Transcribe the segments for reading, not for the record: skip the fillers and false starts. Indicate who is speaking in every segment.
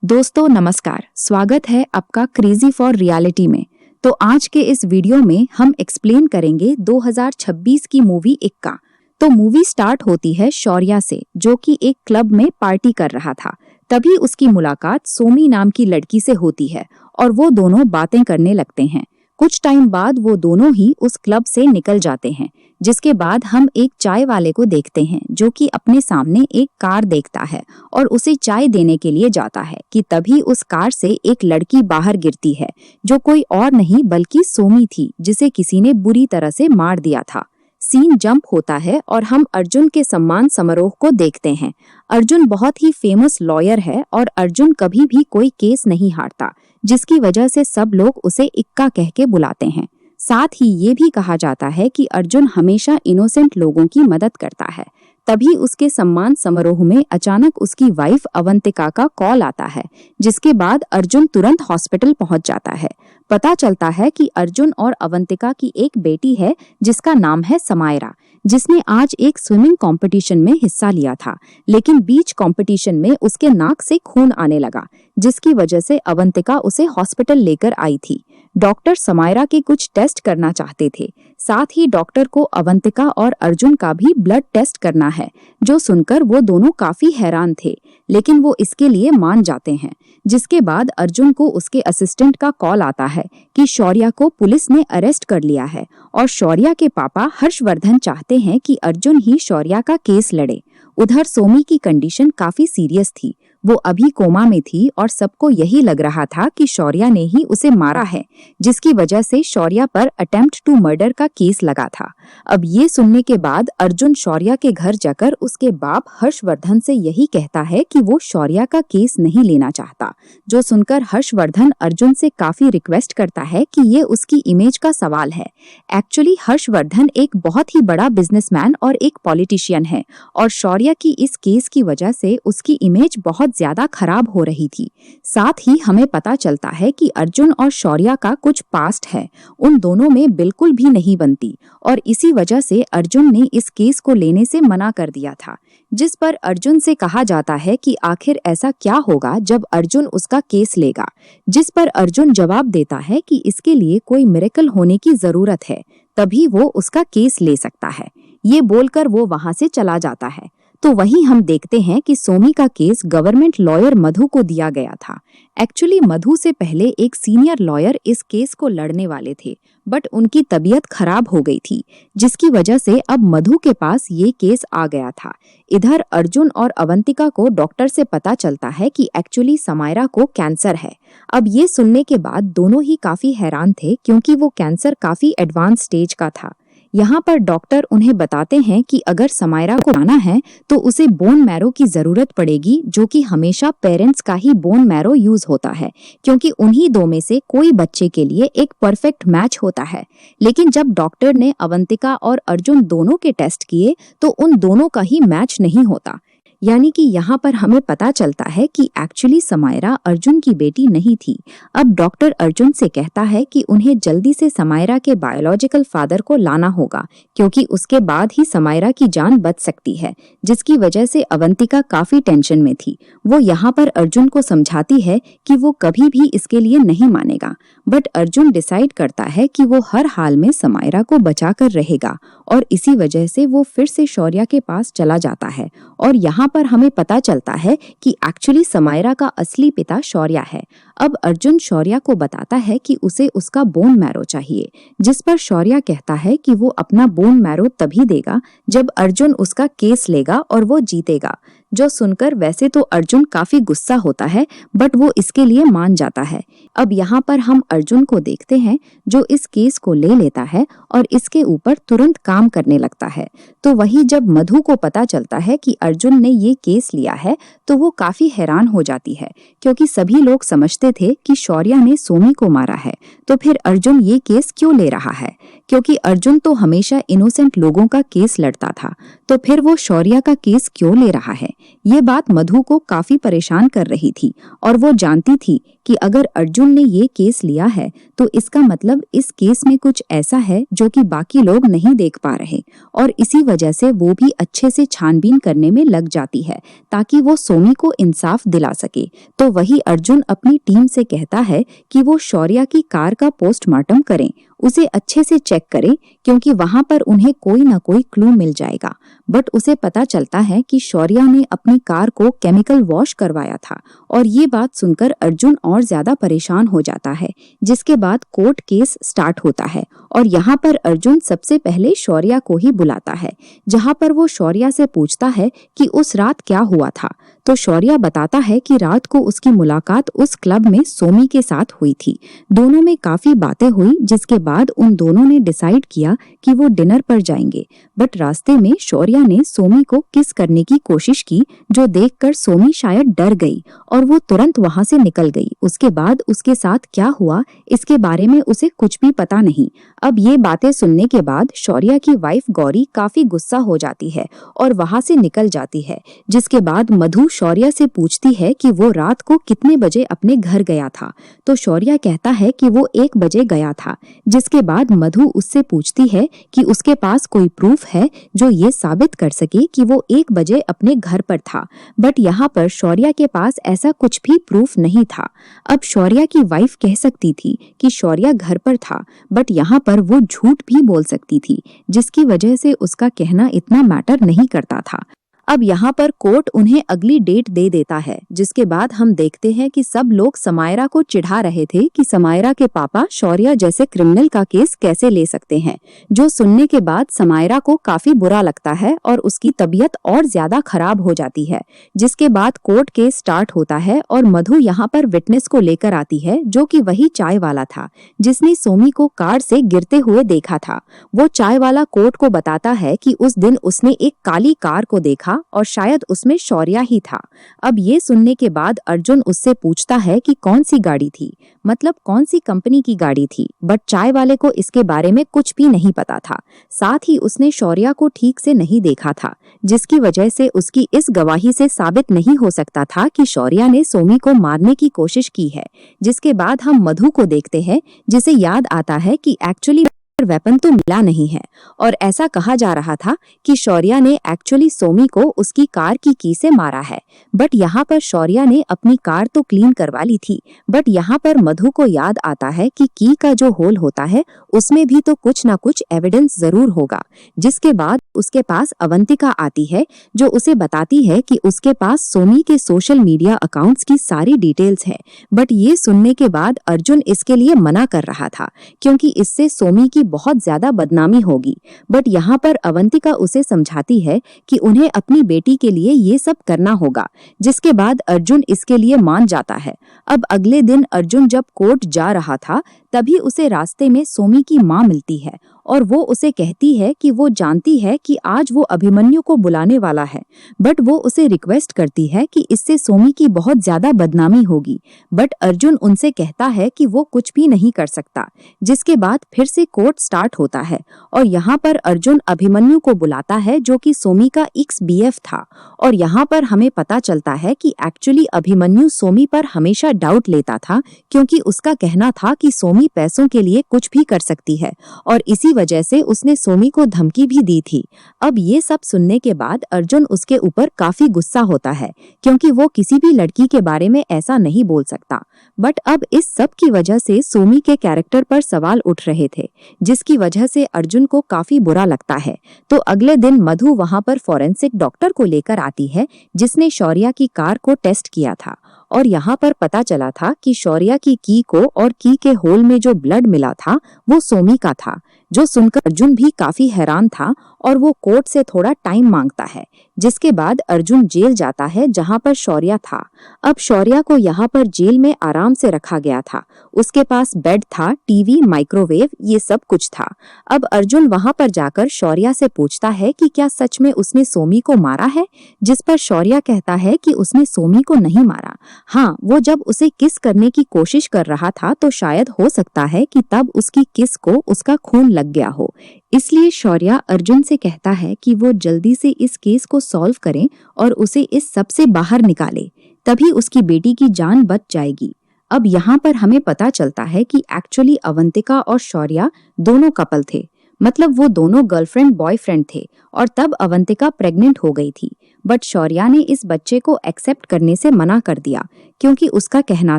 Speaker 1: दोस्तों नमस्कार, स्वागत है आपका क्रेजी फॉर रियलिटी में। तो आज के इस वीडियो में हम एक्सप्लेन करेंगे 2026 की मूवी इक्का। तो मूवी स्टार्ट होती है शौर्या से, जो कि एक क्लब में पार्टी कर रहा था। तभी उसकी मुलाकात सोमी नाम की लड़की से होती है और वो दोनों बातें करने लगते हैं। कुछ टाइम बाद वो दोनों ही उस क्लब से निकल जाते हैं, जिसके बाद हम एक चाय वाले को देखते हैं जो कि अपने सामने एक कार देखता है और उसे चाय देने के लिए जाता है कि तभी उस कार से एक लड़की बाहर गिरती है, जो कोई और नहीं बल्कि सोमी थी, जिसे किसी ने बुरी तरह से मार दिया था। सीन जंप होता है और हम अर्जुन के सम्मान समारोह को देखते हैं। अर्जुन बहुत ही फेमस लॉयर है और अर्जुन कभी भी कोई केस नहीं हारता, जिसकी वजह से सब लोग उसे इक्का कह के बुलाते हैं। साथ ही ये भी कहा जाता है कि अर्जुन हमेशा इनोसेंट लोगों की मदद करता है। तभी उसके सम्मान समारोह में अचानक उसकी वाइफ अवंतिका का कॉल आता है, जिसके बाद अर्जुन तुरंत हॉस्पिटल पहुंच जाता है। पता चलता है कि अर्जुन और अवंतिका की एक बेटी है जिसका नाम है समायरा, जिसने आज एक स्विमिंग कंपटीशन में हिस्सा लिया था, लेकिन बीच कंपटीशन में उसके नाक से खून आने लगा, जिसकी वजह से अवंतिका उसे हॉस्पिटल लेकर आई थी। डॉक्टर समायरा के कुछ टेस्ट करना चाहते थे। साथ ही डॉक्टर को अवंतिका और अर्जुन का भी ब्लड टेस्ट करना है, जो सुनकर वो दोनों काफी हैरान थे, लेकिन वो इसके लिए मान जाते हैं। जिसके बाद अर्जुन को उसके असिस्टेंट का कॉल आता है कि शौर्या को पुलिस ने अरेस्ट कर लिया है और शौर्या के पापा हर्षवर्धन चाहते हैं कि अर्जुन ही शौर्या का केस लड़े। उधर सोमी की कंडीशन काफी सीरियस थी, वो अभी कोमा में थी और सबको यही लग रहा था कि शौर्या ने ही उसे मारा है, जिसकी वजह से शौर्या पर अटेम्प्ट टू मर्डर का केस लगा था। अब ये सुनने के बाद अर्जुन शौर्या के घर जाकर उसके बाप हर्षवर्धन से यही कहता है कि वो शौर्या का केस नहीं लेना चाहता, जो सुनकर हर्षवर्धन अर्जुन से काफी रिक्वेस्ट करता है कि ये उसकी इमेज का सवाल है। एक्चुअली हर्षवर्धन एक बहुत ही बड़ा बिजनेसमैन और एक पॉलिटिशियन है और शौर्या की इस केस की वजह से उसकी इमेज बहुत ज्यादा खराब हो रही थी। साथ ही हमें पता चलता है कि अर्जुन और शौर्या का कुछ पास्ट है, उन दोनों में बिल्कुल भी नहीं बनती और इसी वजह से अर्जुन ने इस केस को लेने से मना कर दिया था। जिस पर अर्जुन से कहा जाता है कि आखिर ऐसा क्या होगा जब अर्जुन उसका केस लेगा, जिस पर अर्जुन जवाब देता है कि इसके लिए कोई मिरेकल होने की जरूरत है, तभी वो उसका केस ले सकता है। ये बोलकर वो वहां से चला जाता है। तो वहीं हम देखते हैं कि सोमी का केस गवर्नमेंट लॉयर मधु को दिया गया था। एक्चुअली मधु से पहले एक सीनियर लॉयर इस केस को लड़ने वाले थे, बट उनकी तबीयत खराब हो गई थी, जिसकी वजह से अब मधु के पास ये केस आ गया था। इधर अर्जुन और अवंतिका को डॉक्टर से पता चलता है कि एक्चुअली समायरा को कैंसर है। अब ये सुनने के बाद दोनों ही काफी हैरान थे, क्योंकि वो कैंसर काफी एडवांस स्टेज का था। यहाँ पर डॉक्टर उन्हें बताते हैं कि अगर समायरा को आना है तो उसे बोन मैरो की जरूरत पड़ेगी, जो कि हमेशा पेरेंट्स का ही बोन मैरो यूज होता है, क्योंकि उन्हीं दो में से कोई बच्चे के लिए एक परफेक्ट मैच होता है। लेकिन जब डॉक्टर ने अवंतिका और अर्जुन दोनों के टेस्ट किए तो उन दोनों का ही मैच नहीं होता। यानी कि यहाँ पर हमें पता चलता है कि एक्चुअली समायरा अर्जुन की बेटी नहीं थी। अब डॉक्टर अर्जुन से कहता है कि उन्हें जल्दी से समायरा के बायोलॉजिकल फादर को लाना होगा, क्योंकि उसके बाद ही समायरा की जान बच सकती है, जिसकी वजह से अवंतिका काफी टेंशन में थी। वो यहाँ पर अर्जुन को समझाती है कि वो कभी भी इसके लिए नहीं मानेगा, बट अर्जुन डिसाइड करता है कि वो हर हाल में समायरा को बचा कर रहेगा और इसी वजह से वो फिर से शौर्या के पास चला जाता है। और यहाँ पर हमें पता चलता है कि एक्चुअली समायरा का असली पिता शौर्या है। अब अर्जुन शौर्या को बताता है कि उसे उसका बोन मैरो चाहिए, जिस पर शौर्या कहता है कि वो अपना बोन मैरो तभी देगा जब अर्जुन उसका केस लेगा और वो जीतेगा। जो सुनकर वैसे तो अर्जुन काफी गुस्सा होता है, बट वो इसके लिए मान जाता है। अब यहाँ पर हम अर्जुन को देखते हैं, जो इस केस को ले लेता है और इसके ऊपर तुरंत काम करने लगता है। तो वही जब मधु को पता चलता है कि अर्जुन ने ये केस लिया है, तो वो काफी हैरान हो जाती है, क्योंकि सभी लोग समझते थे कि शौर्या ने सोमी को मारा है, तो फिर अर्जुन ये केस क्यों ले रहा है? क्योंकि अर्जुन तो हमेशा इनोसेंट लोगों का केस लड़ता था, तो फिर वो शौर्या का केस क्यों ले रहा है? ये बात मधु को काफी परेशान कर रही थी और वो जानती थी कि अगर अर्जुन ने ये केस लिया है तो इसका मतलब इस केस में कुछ ऐसा है जो कि बाकी लोग नहीं देख पा रहे, और इसी वजह से वो भी अच्छे से छानबीन करने में लग जाती है ताकि वो सोमी को इंसाफ दिला सके। तो वही अर्जुन अपनी टीम से कहता है कि वो शौर्या की कार का पोस्टमार्टम करें, उसे अच्छे से चेक करें क्योंकि वहां पर उन्हें कोई ना कोई क्लू मिल जाएगा। बट उसे पता चलता है कि शौर्या ने अपनी कार को केमिकल वॉश करवाया था, और ये बात सुनकर अर्जुन और ज्यादा परेशान हो जाता है। जिसके बाद कोर्ट केस स्टार्ट होता है और यहाँ पर अर्जुन सबसे पहले शौर्या को ही बुलाता है, जहाँ पर वो शौर्या से पूछता है कि उस रात क्या हुआ था। तो शौर्या बताता है कि रात को उसकी मुलाकात उस क्लब में सोमी के साथ हुई थी। दोनों में काफी बातें हुई, जिसके बाद उन दोनों ने डिसाइड किया कि वो डिनर पर जाएंगे। बट रास्ते में शौर्या ने सोमी को किस करने की कोशिश की, जो देखकर सोमी शायद डर गई और वो तुरंत वहां से निकल गई। उसके बाद उसके साथ क्या हुआ इसके बारे में उसे कुछ भी पता नहीं। अब ये बातें सुनने के बाद शौर्या की वाइफ गौरी काफी गुस्सा हो जाती है और वहां से निकल जाती है। जिसके बाद मधु शौर्या से पूछती है कि वो रात को कितने बजे अपने घर गया था। तो शौर्या कहता है कि वो 1 बजे गया था। जिसके बाद मधु उससे पूछती है कि उसके पास कोई प्रूफ है जो ये साबित कर सके कि वो 1 बजे अपने घर पर था। बट यहाँ पर शौर्या के पास ऐसा कुछ भी प्रूफ नहीं था। अब शौर्या की वाइफ कह सकती थी कि शौर्या घर पर था, बट यहाँ पर वो झूठ भी बोल सकती थी, जिसकी वजह से उसका कहना इतना मैटर नहीं करता था। अब यहाँ पर कोर्ट उन्हें अगली डेट दे देता है, जिसके बाद हम देखते हैं कि सब लोग समायरा को चिढ़ा रहे थे कि समायरा के पापा शौर्या जैसे क्रिमिनल का केस कैसे ले सकते हैं। जो सुनने के बाद समायरा को काफी बुरा लगता है और उसकी तबीयत और ज्यादा खराब हो जाती है। जिसके बाद कोर्ट केस स्टार्ट होता है और मधु यहाँ पर विटनेस को लेकर आती है, जो कि वही चाय वाला था जिसने सोमी को कार से गिरते हुए देखा था। वो चाय वाला कोर्ट को बताता है कि उस दिन उसने एक काली कार को देखा और शायद उसमें शौर्या ही था। अब ये सुनने के बाद अर्जुन उससे पूछता है कि कौन सी गाड़ी थी, मतलब कौन सी कंपनी की गाड़ी थी। बट चाय वाले को इसके बारे में कुछ भी नहीं पता था। साथ ही उसने शौर्या को ठीक से नहीं देखा था, जिसकी वजह से उसकी इस गवाही से साबित नहीं हो सकता था कि शौर्या ने सोमी को मारने की कोशिश की है। जिसके बाद हम मधु को देखते हैं, जिसे याद आता है कि एक्चुअली वेपन तो मिला नहीं है और ऐसा कहा जा रहा था कि शौर्या ने एक्चुअली सोमी को उसकी कार की की से मारा है। बट यहाँ पर शौर्या ने अपनी कार तो क्लीन करवा ली थी, बट यहाँ पर मधु को याद आता है कि की का जो होल होता है उसमें भी तो कुछ ना कुछ एविडेंस जरूर होगा। जिसके बाद उसके पास अवंतिका आती है, जो उसे बताती है कि उसके पास सोमी के सोशल मीडिया अकाउंट्स की सारी डिटेल्स है। बट ये सुनने के बाद अर्जुन इसके लिए मना कर रहा था, क्योंकि इससे सोमी की बहुत ज्यादा बदनामी होगी। बट यहाँ पर अवंतिका उसे समझाती है कि उन्हें अपनी बेटी के लिए ये सब करना होगा। जिसके बाद अर्जुन इसके लिए मान जाता है। अब अगले दिन अर्जुन जब कोर्ट जा रहा था, तभी उसे रास्ते में सोमी की माँ मिलती है और वो उसे कहती है कि वो जानती है कि आज वो अभिमन्यु को बुलाने वाला है, बट वो उसे रिक्वेस्ट करती है कि इससे सोमी की बहुत ज्यादा बदनामी होगी। बट अर्जुन उनसे कहता है कि वो कुछ भी नहीं कर सकता। जिसके बाद फिर से कोर्ट स्टार्ट होता है और यहाँ पर अर्जुन अभिमन्यु को बुलाता है, जो कि सोमी का एक्स बीएफ था। और यहाँ पर हमें पता चलता है कि एक्चुअली अभिमन्यु सोमी पर हमेशा डाउट लेता था, क्योंकि उसका कहना था कि सोमी पैसों के लिए कुछ भी कर सकती है और इसी वजह से उसने सोमी को धमकी भी दी थी। अब ये सब सुनने के बाद अर्जुन उसके ऊपर काफी गुस्सा होता है, क्योंकि वो किसी भी लड़की के बारे में ऐसा नहीं बोल सकता। बट अब इस सब की वजह से सोमी के कैरेक्टर पर सवाल उठ रहे थे, जिसकी वजह से अर्जुन को काफी बुरा लगता है। तो अगले दिन मधु वहां पर फॉरेंसिक डॉक्टर को लेकर आती है, जिसने शौर्या की कार को टेस्ट किया था और यहाँ पर पता चला था कि शौर्या की की को और की के होल में जो ब्लड मिला था वो सोमी का था। जो सुनकर अर्जुन भी काफी हैरान था और वो कोर्ट से थोड़ा टाइम मांगता है। जिसके बाद अर्जुन जेल जाता है, जहाँ पर शौर्या था। अब शौर्या को यहाँ पर जेल में आराम से रखा गया था। उसके पास बेड था, टीवी, माइक्रोवेव, ये सब कुछ था। अब अर्जुन वहाँ पर जाकर शौर्या से पूछता है कि क्या सच में उसने सोमी को मारा है, जिस पर शौर्या कहता है कि उसने सोमी को नहीं मारा। हाँ, वो जब उसे किस करने की कोशिश कर रहा था तो शायद हो सकता है कि तब उसकी किस को उसका खून लग गया हो, इसलिए शौर्या अर्जुन से कहता है कि वो जल्दी से इस केस को सॉल्व करें और उसे इस सब से बाहर निकाले, तभी उसकी बेटी की जान बच जाएगी। अब यहाँ पर हमें पता चलता है कि एक्चुअली अवंतिका और शौर्या दोनों कपल थे, मतलब वो दोनों गर्लफ्रेंड बॉयफ्रेंड थे और तब अवंतिका प्रेग्नेंट हो गई थी। बट शौर्या ने इस बच्चे को एक्सेप्ट करने से मना कर दिया क्योंकि उसका कहना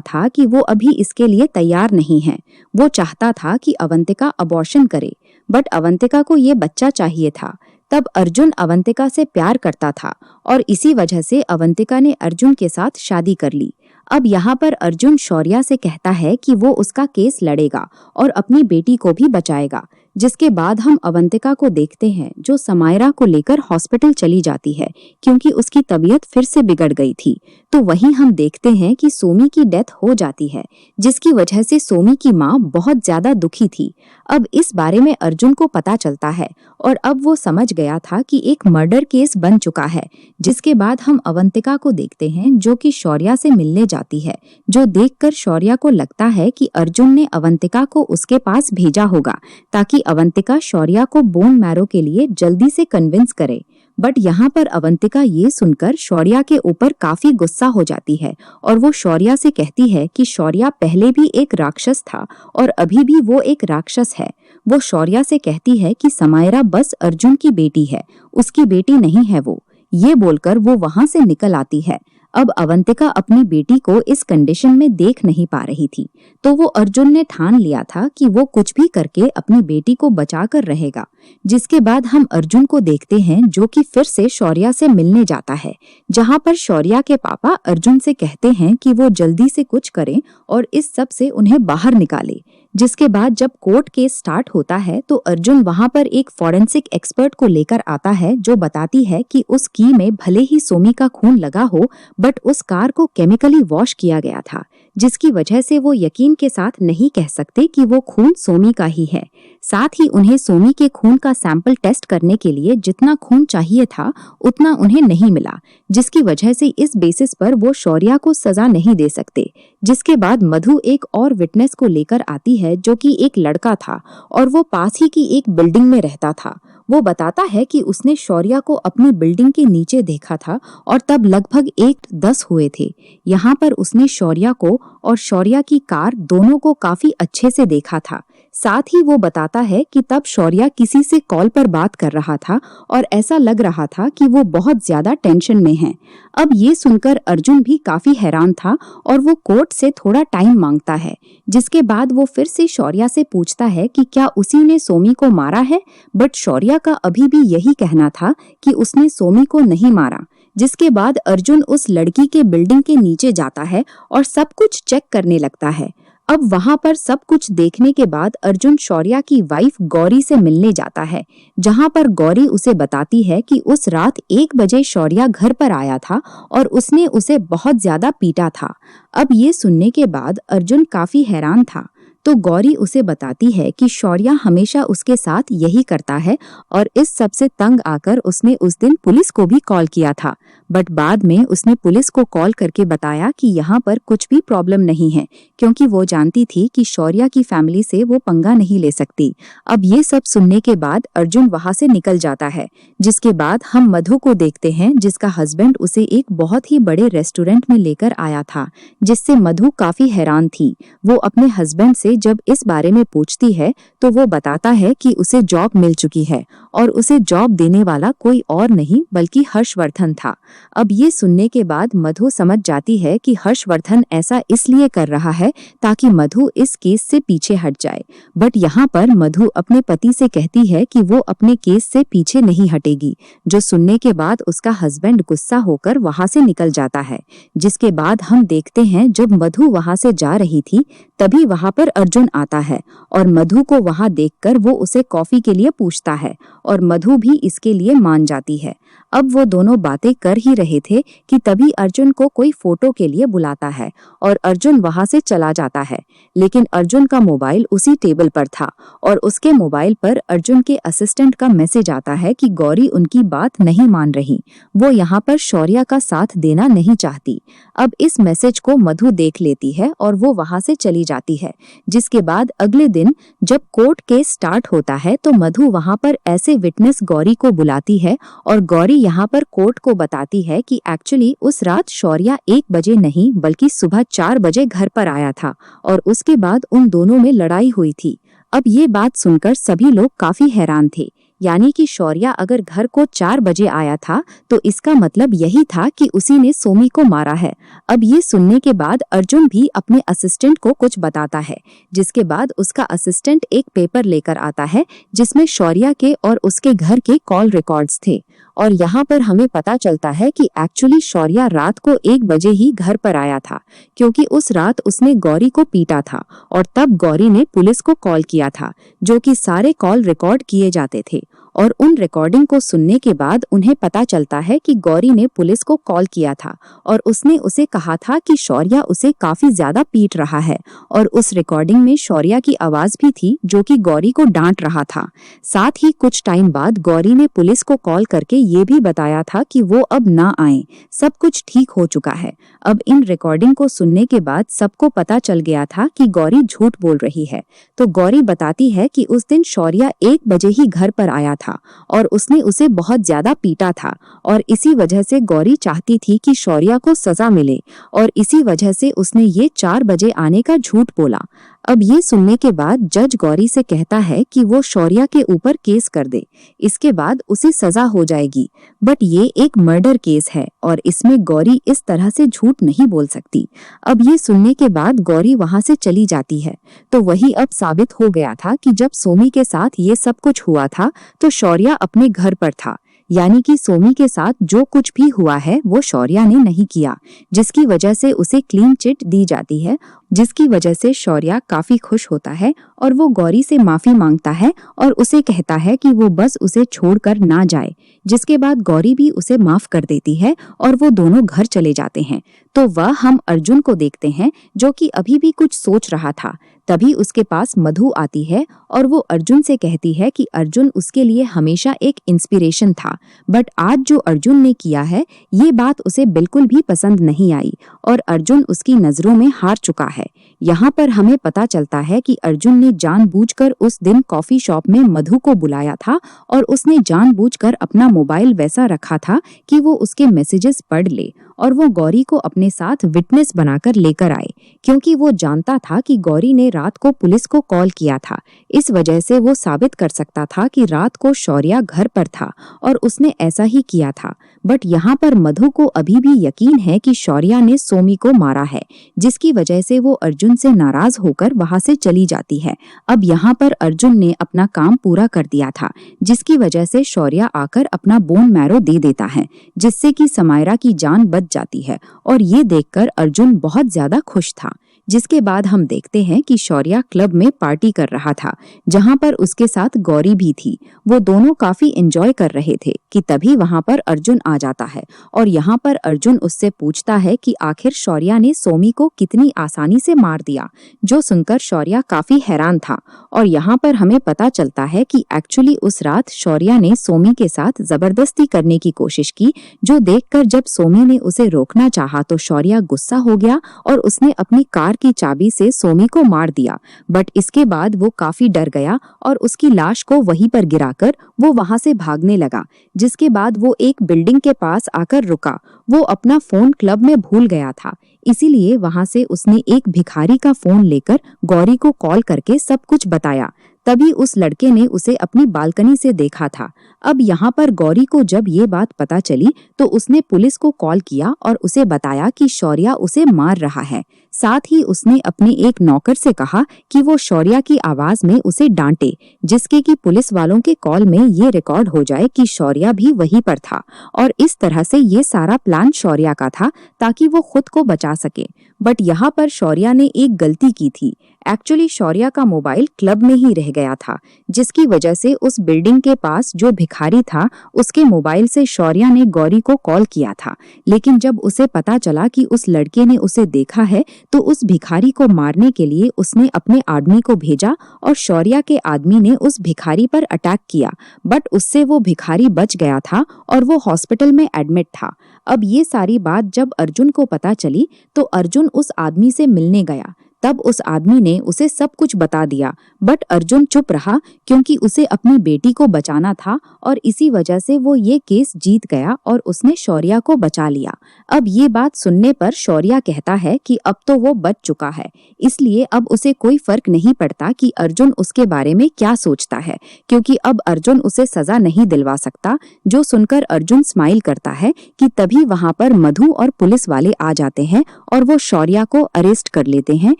Speaker 1: था कि वो अभी इसके लिए तैयार नहीं है। वो चाहता था कि अवंतिका अबॉर्शन करे, बट अवंतिका को ये बच्चा चाहिए था। तब अर्जुन अवंतिका से प्यार करता था और इसी वजह से अवंतिका ने अर्जुन के साथ शादी कर ली। अब यहाँ पर अर्जुन शौर्या से कहता है कि वो उसका केस लड़ेगा और अपनी बेटी को भी बचाएगा। जिसके बाद हम अवंतिका को देखते हैं जो समायरा को लेकर हॉस्पिटल चली जाती है क्योंकि उसकी तबीयत फिर से बिगड़ गई थी। तो वहीं हम देखते हैं कि सोमी की डेथ हो जाती है, जिसकी वजह से सोमी की माँ बहुत ज्यादा दुखी थी। अब इस बारे में अर्जुन को पता चलता है और अब वो समझ गया था कि एक मर्डर केस बन चुका है। जिसके बाद हम अवंतिका को देखते हैं जो कि शौर्या से मिलने जाती है, जो देखकर शौर्या को लगता है कि अर्जुन ने अवंतिका को उसके पास भेजा होगा ताकि अवंतिका शौर्या को बोन मैरो के लिए जल्दी से कन्विंस करे। बट यहाँ पर अवंतिका ये सुनकर शौर्या के ऊपर काफी गुस्सा हो जाती है और वो शौर्या से कहती है कि शौर्या पहले भी एक राक्षस था और अभी भी वो एक राक्षस है। वो शौर्या से कहती है कि समायरा बस अर्जुन की बेटी है, उसकी बेटी नहीं है वो। ये बोलकर वो वहां से निकल आती है। अब अवंतिका अपनी बेटी को इस कंडीशन में देख नहीं पा रही थी, तो वो अर्जुन ने ठान लिया था कि वो कुछ भी करके अपनी बेटी को बचा कर रहेगा। जिसके बाद हम अर्जुन को देखते हैं जो कि फिर से शौर्या से मिलने जाता है, जहां पर शौर्या के पापा अर्जुन से कहते हैं कि वो जल्दी से कुछ करें और इस सब से उन्हें बाहर निकाले। जिसके बाद जब कोर्ट केस स्टार्ट होता है तो अर्जुन वहां पर एक फॉरेंसिक एक्सपर्ट को लेकर आता है जो बताती है कि उस की में भले ही सोमी का खून लगा हो, बट उस कार को केमिकली वॉश किया गया था, जिसकी वजह से वो यकीन के साथ नहीं कह सकते कि वो खून सोमी का ही है। साथ ही उन्हें सोमी के खून का सैंपल टेस्ट करने के लिए जितना खून चाहिए था उतना उन्हें नहीं मिला, जिसकी वजह से इस बेसिस पर वो शौर्या को सजा नहीं दे सकते। जिसके बाद मधु एक और विटनेस को लेकर आती है जो कि एक लड़का था और वो पास ही की एक बिल्डिंग में रहता था। वो बताता है कि उसने शौर्या को अपनी बिल्डिंग के नीचे देखा था और तब लगभग 1:10 हुए थे। यहाँ पर उसने शौर्या को और शौर्या की कार दोनों को काफी अच्छे से देखा था। साथ ही वो बताता है कि तब शौर्या किसी से कॉल पर बात कर रहा था और ऐसा लग रहा था कि वो बहुत ज्यादा टेंशन में है। अब ये सुनकर अर्जुन भी काफी हैरान था और वो कोर्ट से थोड़ा टाइम मांगता है। जिसके बाद वो फिर से शौर्या से पूछता है कि क्या उसी ने सोमी को मारा है, बट शौर्या का अभी भी यही कहना था कि उसने सोमी को नहीं मारा। जिसके बाद अर्जुन उस लड़की के बिल्डिंग के नीचे जाता है और सब कुछ चेक करने लगता है। अब वहां पर सब कुछ देखने के बाद अर्जुन शौर्या की वाइफ गौरी से मिलने जाता है, जहां पर गौरी उसे बताती है कि उस रात 1 बजे शौर्या घर पर आया था और उसने उसे बहुत ज्यादा पीटा था। अब ये सुनने के बाद अर्जुन काफी हैरान था, तो गौरी उसे बताती है कि शौर्या हमेशा उसके साथ यही करता है और इस सब से तंग आकर उसने उस दिन पुलिस को भी कॉल किया था। बट बाद में उसने पुलिस को कॉल करके बताया कि यहाँ पर कुछ भी प्रॉब्लम नहीं है, क्योंकि वो जानती थी कि शौर्या की फैमिली से वो पंगा नहीं ले सकती। अब ये सब सुनने के बाद अर्जुन वहां से निकल जाता है। जिसके बाद हम मधु को देखते हैं, जिसका हस्बैंड उसे एक बहुत ही बड़े रेस्टोरेंट में लेकर आया था, जिससे मधु काफी हैरान थी। वो अपने हस्बैंड से जब इस बारे में पूछती है तो वो बताता है कि उसे जॉब मिल चुकी है और उसे जॉब देने वाला कोई और नहीं बल्कि हर्षवर्धन था। अब ये सुनने के बाद मधु समझ जाती है कि हर्षवर्धन ऐसा इसलिए कर रहा है ताकि मधु इस केस से पीछे हट जाए। बट यहाँ पर मधु अपने पति से कहती है कि वो अपने केस से पीछे नहीं हटेगी, जो सुनने के बाद उसका हस्बैंड गुस्सा होकर वहां से निकल जाता है। जिसके बाद हम देखते हैं जब मधु वहां से जा रही थी तभी वहां पर अर्जुन आता है और मधु को वहां देखकर वो उसे कॉफी के लिए पूछता है और मधु भी इसके लिए मान जाती है। अब वो दोनों बातें कर ही रहे थे कि तभी अर्जुन को कोई फोटो के लिए बुलाता है और अर्जुन वहां से चला जाता है। लेकिन अर्जुन का मोबाइल उसी टेबल पर था और उसके मोबाइल पर अर्जुन के असिस्टेंट का मैसेज आता है कि गौरी उनकी बात नहीं मान रही, वो यहाँ पर शौर्या का साथ देना नहीं चाहती। अब इस मैसेज को मधु देख लेती है और वो वहां से चली जाती है। जिसके बाद अगले दिन जब कोर्ट केस स्टार्ट होता है तो मधु वहां पर ऐसे विटनेस गौरी को बुलाती है और गौरी यहाँ पर कोर्ट को बताती है कि एक्चुअली उस रात शौर्या 1 बजे नहीं बल्कि सुबह 4 बजे घर पर आया था और उसके बाद उन दोनों में लड़ाई हुई थी। अब ये बात सुनकर सभी लोग काफी हैरान थे, यानी कि शौर्या अगर घर को 4 बजे आया था तो इसका मतलब यही था कि उसी ने सोमी को मारा है। अब ये सुनने के बाद अर्जुन भी अपने असिस्टेंट को कुछ बताता है, जिसके बाद उसका असिस्टेंट एक पेपर लेकर आता है जिसमें शौर्या के और उसके घर के कॉल रिकॉर्ड्स थे और यहाँ पर हमें पता चलता है कि एक्चुअली शौर्या रात को 1 बजे ही घर पर आया था, क्योंकि उस रात उसने गौरी को पीटा था और तब गौरी ने पुलिस को कॉल किया था, जो कि सारे कॉल रिकॉर्ड किए जाते थे। और उन रिकॉर्डिंग को सुनने के बाद उन्हें पता चलता है कि गौरी ने पुलिस को कॉल किया था और उसने उसे कहा था कि शौर्या उसे काफी ज्यादा पीट रहा है और उस रिकॉर्डिंग में शौर्या की आवाज भी थी जो कि गौरी को डांट रहा था। साथ ही कुछ टाइम बाद गौरी ने पुलिस को कॉल करके ये भी बताया था कि वो अब ना आए, सब कुछ ठीक हो चुका है। अब इन रिकॉर्डिंग को सुनने के बाद सबको पता चल गया था कि गौरी झूठ बोल रही है। तो गौरी बताती है कि उस दिन शौर्या 1 बजे ही घर पर आया था और उसने उसे बहुत ज्यादा पीटा था और इसी वजह से गौरी चाहती थी कि शौर्या को सजा मिले और इसी वजह से उसने ये 4 बजे आने का झूठ बोला। अब ये सुनने के बाद जज गौरी से कहता है कि वो शौर्या के ऊपर केस कर दे, इसके बाद उसे सजा हो जाएगी। बट ये एक मर्डर केस है और इसमें गौरी इस तरह से झूठ नहीं बोल सकती। अब ये सुनने के बाद गौरी वहां से चली जाती है। तो वही अब साबित हो गया था कि जब सोमी के साथ ये सब कुछ हुआ था तो शौर्या अपने घर पर था, यानी कि सोमी के साथ जो कुछ भी हुआ है वो शौर्या ने नहीं किया, जिसकी वजह से उसे क्लीन चिट दी जाती है, जिसकी वजह से शौर्या काफी खुश होता है और वो गौरी से माफी मांगता है और उसे कहता है कि वो बस उसे छोड़कर ना जाए। जिसके बाद गौरी भी उसे माफ कर देती है और वो दोनों घर चले जाते हैं। तो वह हम अर्जुन को देखते हैं जो कि अभी भी कुछ सोच रहा था। तभी उसके पास मधु आती है और वो अर्जुन से कहती है कि अर्जुन उसके लिए हमेशा एक इंस्पिरेशन था, बट आज जो अर्जुन ने किया है ये बात उसे बिल्कुल भी पसंद नहीं आई और अर्जुन उसकी नजरों में हार चुका है। यहाँ पर हमें पता चलता है कि अर्जुन ने जानबूझकर उस दिन कॉफी शॉप में मधु को बुलाया था और उसने जानबूझकर अपना मोबाइल वैसा रखा था कि वो उसके मैसेजेस पढ़ ले और वो गौरी को अपने साथ विटनेस बनाकर लेकर आए, क्योंकि वो जानता था कि गौरी ने रात को पुलिस को कॉल किया था। इस वजह से वो साबित कर सकता था कि रात को शौर्या घर पर था और उसने ऐसा ही किया था। बट यहाँ पर मधु को अभी भी यकीन है कि शौर्या ने सोमी को मारा है, जिसकी वजह से वो अर्जुन से नाराज होकर वहां से चली जाती है। अब यहाँ पर अर्जुन ने अपना काम पूरा कर दिया था, जिसकी वजह से शौर्या आकर अपना बोन मैरो दे देता है, जिससे कि समायरा की जान बच जाती है और ये देखकर अर्जुन बहुत ज्यादा खुश था। जिसके बाद हम देखते हैं कि शौर्या क्लब में पार्टी कर रहा था, जहां पर उसके साथ गौरी भी थी। वो दोनों काफी एंजॉय कर रहे थे कि तभी वहां पर अर्जुन आ जाता है और यहाँ पर अर्जुन उससे पूछता है कि आखिर शौर्या ने सोमी को कितनी आसानी से मार दिया, जो सुनकर शौर्या काफी हैरान था। और यहाँ पर हमें पता चलता है कि एक्चुअली उस रात शौर्या ने सोमी के साथ जबरदस्ती करने की कोशिश की, जो देखकर जब सोमी ने उसे रोकना चाहा तो शौर्या गुस्सा हो गया और उसने अपनी कार की चाबी से सोमी को मार दिया। बट इसके बाद वो काफी डर गया और उसकी लाश को वहीं पर गिराकर वो वहां से भागने लगा। जिसके बाद वो एक बिल्डिंग के पास आकर रुका। वो अपना फोन क्लब में भूल गया था, इसीलिए वहां से उसने एक भिखारी का फोन लेकर गौरी को कॉल करके सब कुछ बताया। तभी उस लड़के ने उसे अपनी बालकनी से देखा था। अब यहाँ पर गौरी को जब ये बात पता चली तो उसने पुलिस को कॉल किया और उसे बताया कि शौर्या उसे मार रहा है। साथ ही उसने अपने एक नौकर से कहा कि वो शौर्या की आवाज में उसे डांटे, जिसके कि पुलिस वालों के कॉल में ये रिकॉर्ड हो जाए कि शौर्या भी वहीं पर था। और इस तरह से ये सारा प्लान शौर्या का था ताकि वो खुद को बचा सके। बट यहाँ पर शौर्या ने एक गलती की थी। एक्चुअली शौर्या का मोबाइल क्लब में ही रह गया था, जिसकी वजह से उस बिल्डिंग के पास जो भिखारी था उसके मोबाइल से शौर्या ने गौरी को कॉल किया था। लेकिन जब उसे पता चला कि उस लड़के ने उसे देखा है तो उस भिखारी को मारने के लिए उसने अपने आदमी को भेजा और शौर्या के आदमी ने उस भिखारी पर अटैक किया, बट उससे वो भिखारी बच गया था और वो हॉस्पिटल में एडमिट था। अब ये सारी बात जब अर्जुन को पता चली तो अर्जुन उस आदमी से मिलने गया। तब उस आदमी ने उसे सब कुछ बता दिया, बट अर्जुन चुप रहा क्योंकि उसे अपनी बेटी को बचाना था और इसी वजह से वो ये केस जीत गया और उसने शौर्या को बचा लिया। अब ये बात सुनने पर शौर्या कहता है कि अब तो वो बच चुका है, इसलिए अब उसे कोई फर्क नहीं पड़ता कि अर्जुन उसके बारे में क्या सोचता है, क्योंकि अब अर्जुन उसे सजा नहीं दिलवा सकता। जो सुनकर अर्जुन स्माइल करता है कि तभी वहां पर मधु और पुलिस वाले आ जाते हैं और वो शौर्या को अरेस्ट कर लेते हैं,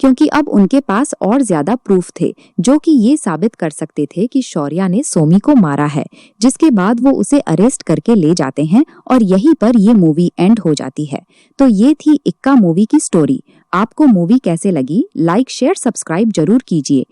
Speaker 1: क्योंकि अब उनके पास और ज्यादा प्रूफ थे जो कि ये साबित कर सकते थे कि शौर्या ने सोमी को मारा है। जिसके बाद वो उसे अरेस्ट करके ले जाते हैं और यहीं पर ये मूवी एंड हो जाती है। तो ये थी इक्का मूवी की स्टोरी। आपको मूवी कैसे लगी? लाइक शेयर सब्सक्राइब जरूर कीजिए।